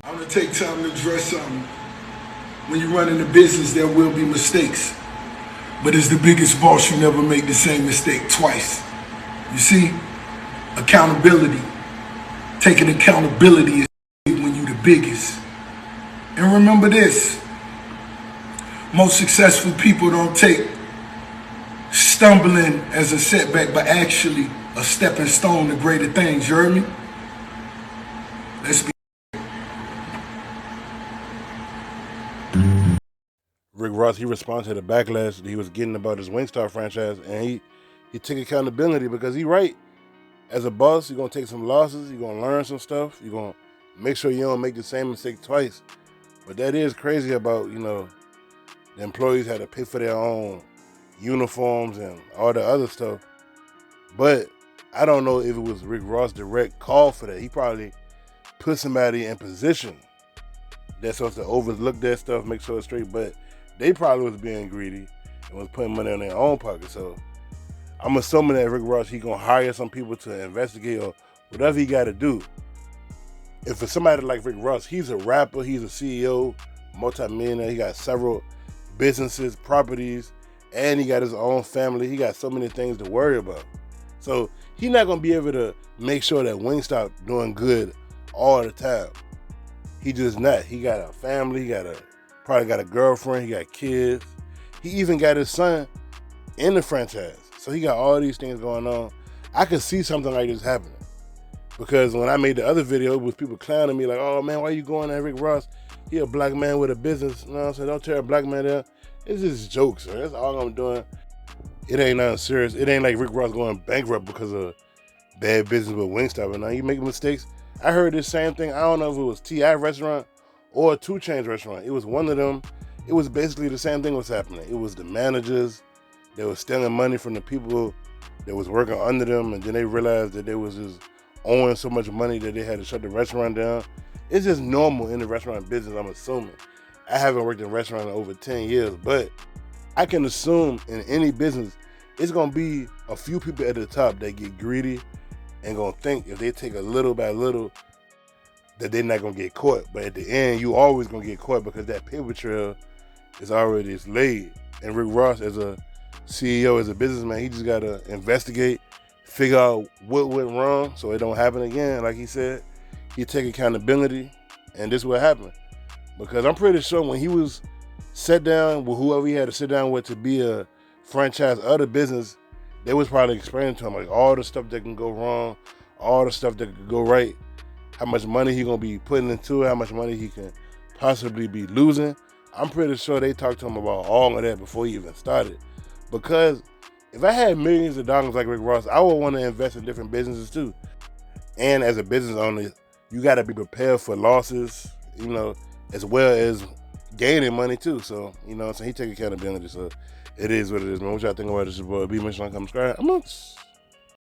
I'm gonna take time to address something. When you run into business, there will be mistakes. But as the biggest boss, you never make the same mistake twice. You see, accountability. Taking accountability is when you the biggest. And remember this, most successful people don't take stumbling as a setback, but actually a stepping stone to greater things. You heard me? Let's be. Rick Ross, he responded to the backlash that he was getting about his Wingstop franchise, and he took accountability because he right. As a boss, you're gonna take some losses, you're gonna learn some stuff, you're gonna make sure you don't make the same mistake twice. But that is crazy about, the employees had to pay for their own uniforms and all the other stuff. But I don't know if it was Rick Ross' direct call for that. He probably put somebody in position that's supposed to overlook that stuff, make sure it's straight, but they probably was being greedy and was putting money in their own pocket. So I'm assuming that Rick Ross, he gonna hire some people to investigate or whatever he gotta do. If for somebody like Rick Ross, he's a rapper, he's a CEO, multi-millionaire, he got several businesses, properties, and he got his own family. He got so many things to worry about. So he's not gonna be able to make sure that Wingstop doing good all the time. He just not. He got a family, probably got a girlfriend, he got kids. He even got his son in the franchise. So he got all these things going on. I could see something like this happening. Because when I made the other video, it was people clowning me like, oh man, why you going at Rick Ross? He a black man with a business. You know what I'm saying? Don't tear a black man down. It's just jokes, man. That's all I'm doing. It ain't nothing serious. It ain't like Rick Ross going bankrupt because of bad business with Wingstop. And now you make mistakes. I heard this same thing. I don't know if it was T.I. restaurant or a 2 Chainz restaurant. It was one of them. It was basically the same thing was happening. It was the managers that was stealing money from the people that was working under them, and then they realized that they was just owing so much money that they had to shut the restaurant down. It's just normal in the restaurant business, I'm assuming. I haven't worked in restaurant in over 10 years, but I can assume in any business, it's gonna be a few people at the top that get greedy and gonna think if they take a little by little that they're not gonna get caught. But at the end, you always gonna get caught because that paper trail is already laid. And Rick Ross, as a CEO, as a businessman, he just gotta investigate, figure out what went wrong so it don't happen again. Like he said, he take accountability, and this is what happened. Because I'm pretty sure when he was sat down with whoever he had to sit down with to be a franchise of the business, they was probably explaining to him like all the stuff that can go wrong, all the stuff that could go right, how much money he gonna be putting into it, how much money he can possibly be losing. I'm pretty sure they talked to him about all of that before he even started. Because if I had millions of dollars like Rick Ross, I would want to invest in different businesses too. And as a business owner, you got to be prepared for losses, as well as gaining money too. So, so he take accountability. So it is what it is, man. What y'all think about this? Be mentioned, come subscribe.